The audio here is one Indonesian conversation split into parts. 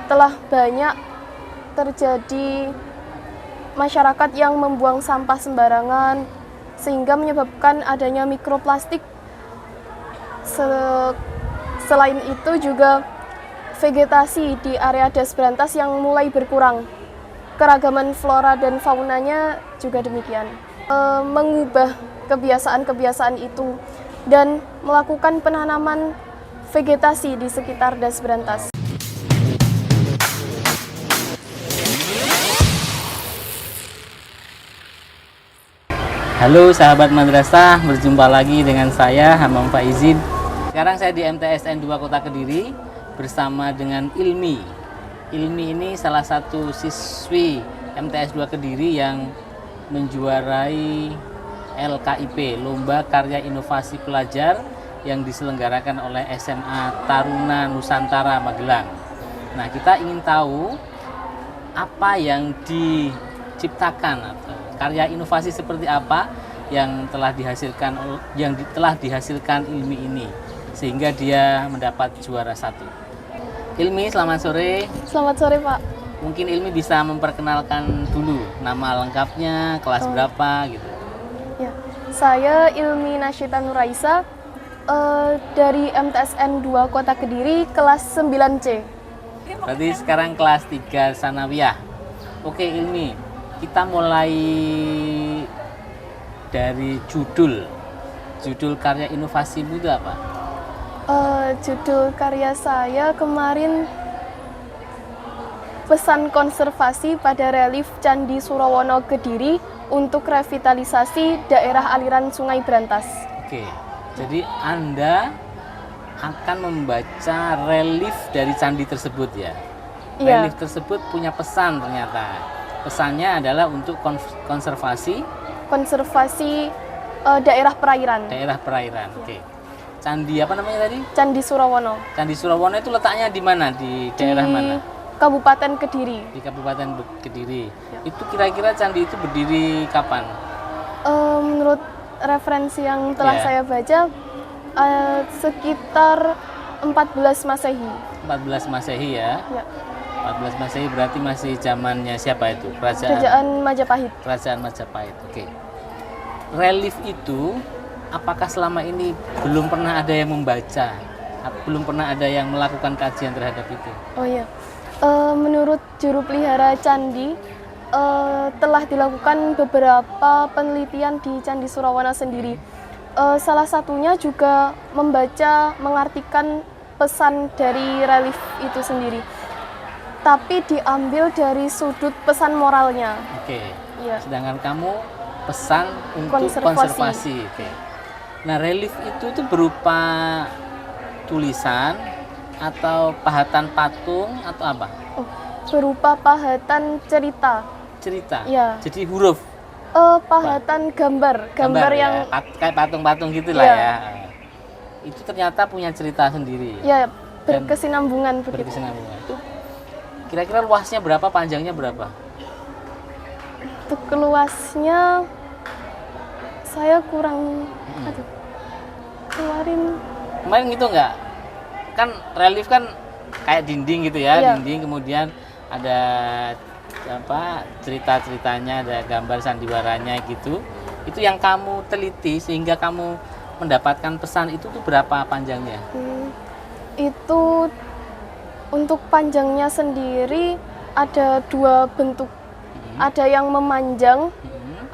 telah banyak terjadi masyarakat yang membuang sampah sembarangan sehingga menyebabkan adanya mikroplastik. Selain itu juga vegetasi di area Das Brantas yang mulai berkurang. Keragaman flora dan faunanya juga demikian. Mengubah kebiasaan-kebiasaan itu dan melakukan penanaman vegetasi di sekitar Das Brantas. Halo sahabat madrasah, berjumpa lagi dengan saya Hamam Faizin. Sekarang saya di MTSN 2 Kota Kediri bersama dengan Ilmi. Ilmi ini salah satu siswi MTS 2 Kediri yang menjuarai LKIP, Lomba Karya Inovasi Pelajar, yang diselenggarakan oleh SMA Taruna Nusantara Magelang. Nah, kita ingin tahu apa yang diciptakan atau karya inovasi seperti apa yang telah dihasilkan Ilmi ini sehingga dia mendapat juara 1. Ilmi, selamat sore. Selamat sore, Pak. Mungkin Ilmi bisa memperkenalkan dulu nama lengkapnya, kelas berapa gitu. Ya, saya Ilmi Nasyita Nuraisa dari MTSN 2 Kota Kediri kelas 9C. Berarti sekarang kelas 3 Sanawiyah. Oke Ilmi, kita mulai dari judul karya inovasimu itu apa? Judul karya saya kemarin pesan konservasi pada relief Candi Surawono Kediri untuk revitalisasi daerah aliran Sungai Brantas. Oke, jadi Anda akan membaca relief dari candi tersebut ya? Iya. Relief tersebut punya pesan ternyata. Pesannya adalah untuk konservasi daerah perairan. Daerah perairan. Oke. Candi apa namanya tadi? Candi Surawono. Candi Surawono itu letaknya di mana? Di daerah mana? Kabupaten Kediri. Di Kabupaten Kediri. Ya. Itu kira-kira candi itu berdiri kapan? Menurut referensi yang telah saya baca, sekitar 14 Masehi. 14 Masehi ya? Ya. 14 Masehi berarti masih zamannya siapa itu? Kerajaan Majapahit. Kerajaan Majapahit. Oke. Relief itu apakah selama ini belum pernah ada yang membaca? Belum pernah ada yang melakukan kajian terhadap itu? Oh iya. Menurut juru pelihara candi, telah dilakukan beberapa penelitian di Candi Surawono sendiri. Salah satunya juga mengartikan pesan dari relief itu sendiri, tapi diambil dari sudut pesan moralnya. Oke. Ya. Sedangkan kamu pesan untuk konservasi. Oke. Nah, relief itu tuh berupa tulisan atau pahatan patung atau apa? Oh, berupa pahatan cerita. Cerita. Ya. Jadi huruf. Gambar yang ya? Kayak patung-patung gitulah ya. Itu ternyata punya cerita sendiri. Ya, berkesinambungan begitu. Berkesinambungan. Itu kira-kira luasnya berapa, panjangnya berapa? Untuk luasnya saya kurang kemarin gitu nggak? Kan relief kan kayak dinding gitu ya, iya. Dinding kemudian ada cerita-ceritanya, ada gambar sandiwaranya gitu. Itu yang kamu teliti sehingga kamu mendapatkan pesan itu tuh berapa panjangnya? Itu untuk panjangnya sendiri ada 2 bentuk. Ada yang memanjang,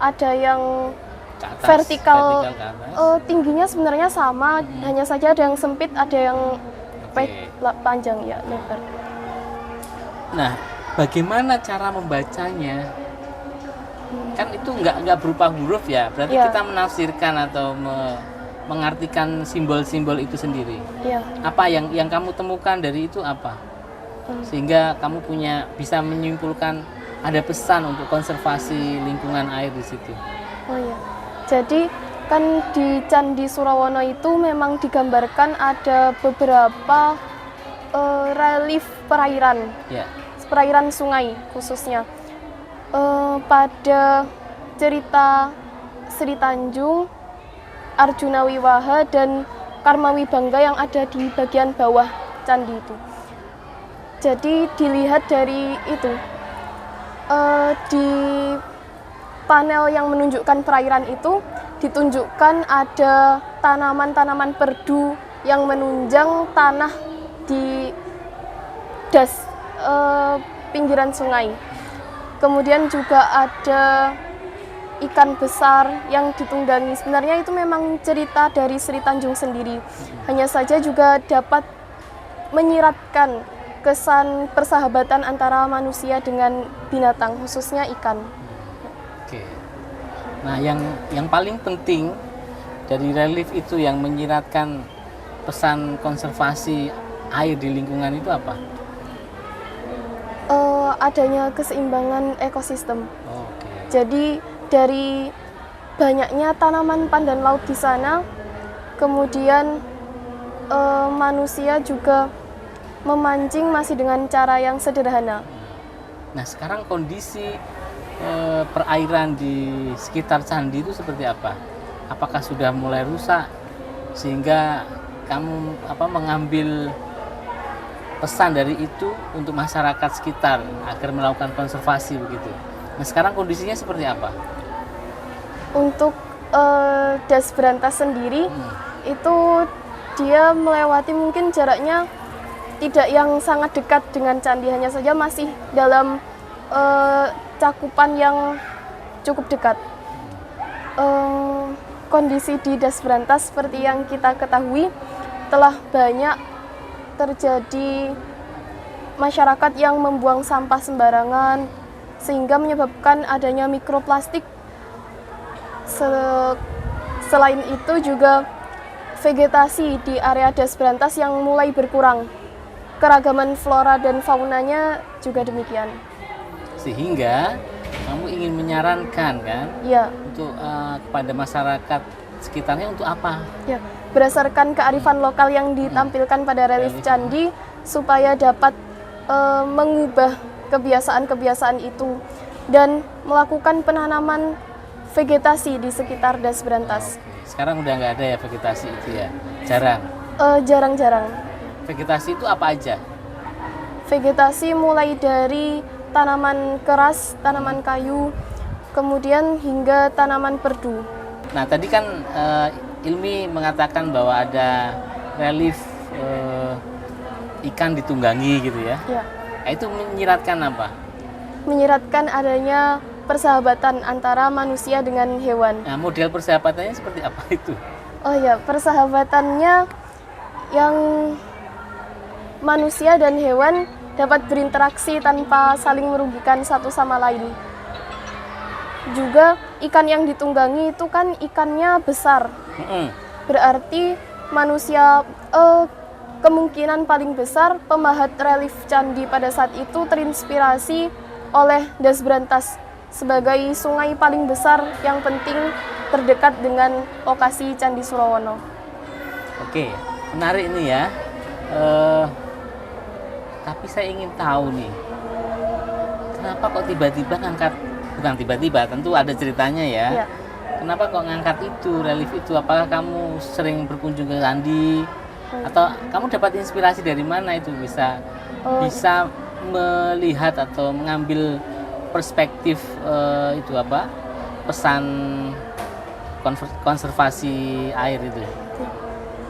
ada yang ke atas, vertikal ke atas. Tingginya sebenarnya sama, hanya saja ada yang sempit, ada yang panjang ya, lebar. Nah, bagaimana cara membacanya? Kan itu nggak berupa huruf ya, berarti kita menafsirkan atau mengartikan simbol-simbol itu sendiri. Ya. Apa yang kamu temukan dari itu apa? Sehingga kamu bisa menyimpulkan ada pesan untuk konservasi lingkungan air di situ. Oh iya. Jadi kan di Candi Surawono itu memang digambarkan ada beberapa relief perairan. Ya. Perairan sungai khususnya. Pada cerita Sri Tanjung, Arjuna Wiwaha dan Karma Wibangga yang ada di bagian bawah candi itu. Jadi dilihat dari itu, di panel yang menunjukkan perairan itu ditunjukkan ada tanaman-tanaman perdu yang menunjang tanah di das pinggiran sungai. Kemudian juga ada ikan besar yang ditunggangi. Sebenarnya itu memang cerita dari Sri Tanjung sendiri. Hanya saja juga dapat menyiratkan kesan persahabatan antara manusia dengan binatang, khususnya ikan. Oke. Nah, yang paling penting dari relief itu yang menyiratkan pesan konservasi air di lingkungan itu apa? Adanya keseimbangan ekosistem. Oke. Jadi dari banyaknya tanaman pandan laut di sana, kemudian manusia juga memancing masih dengan cara yang sederhana. Nah, sekarang kondisi perairan di sekitar candi itu seperti apa? Apakah sudah mulai rusak sehingga kamu mengambil pesan dari itu untuk masyarakat sekitar agar melakukan konservasi begitu? Nah, sekarang kondisinya seperti apa? Untuk Das Berantas sendiri itu dia melewati mungkin jaraknya tidak yang sangat dekat dengan candi, hanya saja masih dalam cakupan yang cukup dekat. Kondisi di Das Berantas seperti yang kita ketahui telah banyak terjadi masyarakat yang membuang sampah sembarangan sehingga menyebabkan adanya mikroplastik. Selain itu juga vegetasi di area Das Berantas yang mulai berkurang. Keragaman flora dan faunanya juga demikian. Sehingga kamu ingin menyarankan kan? Ya. Untuk kepada masyarakat sekitarnya untuk apa? Ya, berdasarkan kearifan lokal yang ditampilkan pada relief candi supaya dapat mengubah kebiasaan-kebiasaan itu dan melakukan penanaman vegetasi di sekitar Das Berantas. Sekarang udah nggak ada ya vegetasi itu ya? Jarang? Jarang-jarang. Vegetasi itu apa aja? Vegetasi mulai dari tanaman keras, tanaman kayu, kemudian hingga tanaman perdu. Nah, tadi kan Ilmi mengatakan bahwa ada relief ikan ditunggangi gitu ya? Ya. Itu menyiratkan apa? Menyiratkan adanya persahabatan antara manusia dengan hewan. Nah, model persahabatannya seperti apa itu? Oh ya, persahabatannya yang manusia dan hewan dapat berinteraksi tanpa saling merugikan satu sama lain. Juga ikan yang ditunggangi itu kan ikannya besar. Berarti manusia kemungkinan paling besar pemahat relief candi pada saat itu terinspirasi oleh Das Berantas sebagai sungai paling besar yang penting terdekat dengan lokasi Candi Surawono. Oke, menarik ini ya. Tapi saya ingin tahu nih, kenapa kok tiba-tiba ngangkat, bukan tiba-tiba, tentu ada ceritanya ya. Kenapa kok ngangkat itu, relief itu? Apakah kamu sering berkunjung ke candi? Atau kamu dapat inspirasi dari mana itu bisa melihat atau mengambil perspektif pesan konservasi air itu?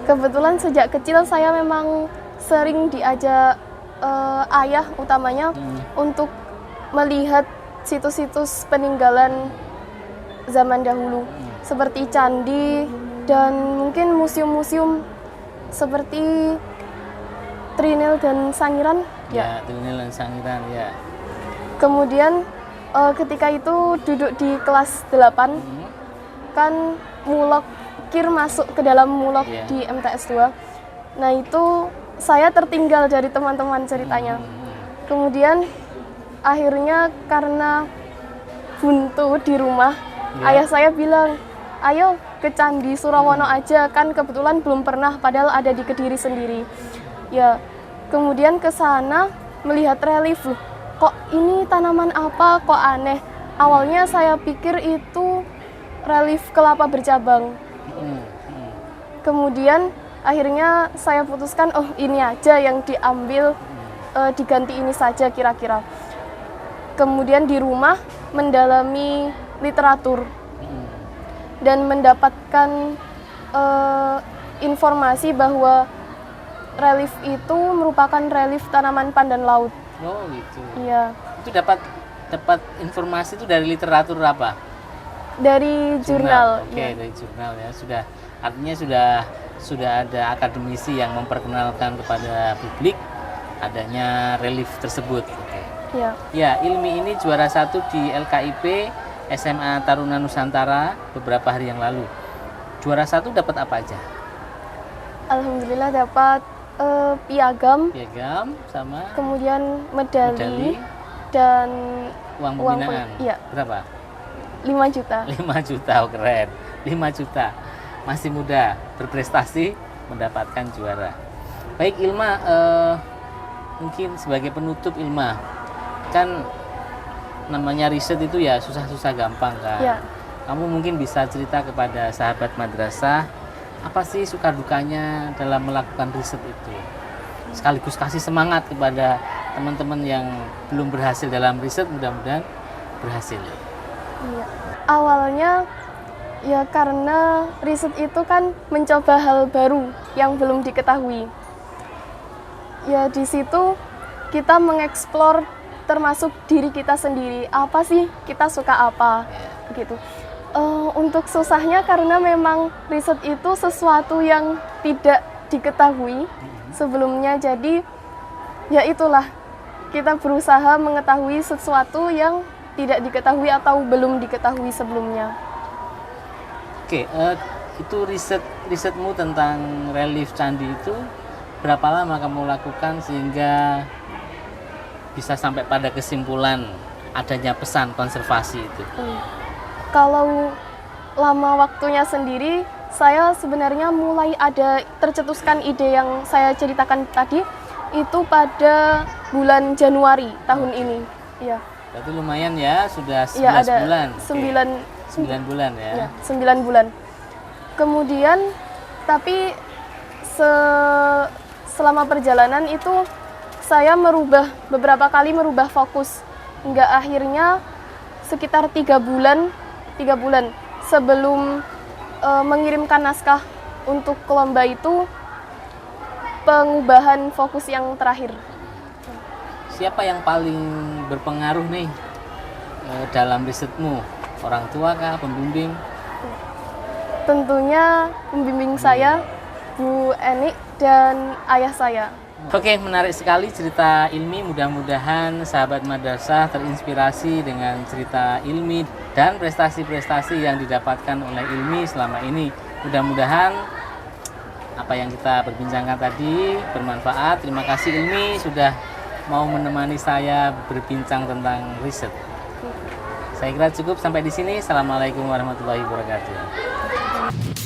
Kebetulan sejak kecil saya memang sering diajak ayah utamanya untuk melihat situs-situs peninggalan zaman dahulu seperti candi dan mungkin museum-museum seperti Trinil dan Sangiran. Ya, Trinil dan Sangiran ya. Kemudian ketika itu duduk di kelas 8 kan mulok kir masuk ke dalam mulok di MTS 2. Nah, itu saya tertinggal dari teman-teman ceritanya. Kemudian akhirnya karena buntu di rumah, ayah saya bilang, ayo ke Candi Surawono aja, kan kebetulan belum pernah padahal ada di Kediri sendiri. Ya, kemudian ke sana melihat relief, loh, kok ini tanaman apa, kok aneh. Awalnya saya pikir itu relief kelapa bercabang. Kemudian akhirnya saya putuskan, oh ini aja yang diambil. diganti ini saja kira-kira. Kemudian di rumah mendalami literatur dan mendapatkan informasi bahwa relief itu merupakan relief tanaman pandan laut. Oh gitu. Iya. Itu dapat informasi itu dari literatur apa? Dari jurnal. Oke, Iya. dari jurnal ya. Artinya sudah ada akademisi yang memperkenalkan kepada publik adanya relief tersebut. Oke. Iya. Ya, Ilmi ini juara 1 di LKIP SMA Taruna Nusantara beberapa hari yang lalu. Juara 1 dapat apa aja? Alhamdulillah dapat piagam, Piagam sama kemudian medali, medali, dan uang uang pembinaan. iya. Berapa? 5 juta. 5 juta, oh keren. 5 juta. Masih muda, berprestasi, mendapatkan juara. Baik Ilma, mungkin sebagai penutup Ilma, kan namanya riset itu ya susah-susah gampang kan. Iya. Kamu mungkin bisa cerita kepada sahabat madrasah, apa sih suka dukanya dalam melakukan riset itu? Sekaligus kasih semangat kepada teman-teman yang belum berhasil dalam riset, mudah-mudahan berhasil. Iya. Awalnya ya karena riset itu kan mencoba hal baru yang belum diketahui. Ya di situ kita mengeksplor termasuk diri kita sendiri. Apa sih kita suka apa gitu. Untuk susahnya karena memang riset itu sesuatu yang tidak diketahui sebelumnya. Jadi ya itulah kita berusaha mengetahui sesuatu yang tidak diketahui atau belum diketahui sebelumnya. Oke, itu risetmu tentang relief candi itu berapa lama kamu lakukan sehingga bisa sampai pada kesimpulan adanya pesan konservasi itu? Kalau lama waktunya sendiri, saya sebenarnya mulai ada tercetuskan ide yang saya ceritakan tadi itu pada bulan Januari tahun ini. Iya. Berarti lumayan ya, sudah 11 Iya, ada bulan. 9 bulan ya. ya, 9 bulan. Kemudian tapi selama perjalanan itu saya beberapa kali merubah fokus. Hingga akhirnya sekitar 3 bulan sebelum mengirimkan naskah untuk lomba itu pengubahan fokus yang terakhir. Siapa yang paling berpengaruh nih dalam risetmu? Orang tua kah, pembimbing? Tentunya pembimbing saya, Bu Eni, dan ayah saya. Oke, menarik sekali cerita Ilmi. Mudah-mudahan sahabat madrasah terinspirasi dengan cerita Ilmi dan prestasi-prestasi yang didapatkan oleh Ilmi selama ini. Mudah-mudahan apa yang kita perbincangkan tadi bermanfaat. Terima kasih Ilmi sudah mau menemani saya berbincang tentang riset. Saya kira cukup sampai di sini. Assalamualaikum warahmatullahi wabarakatuh.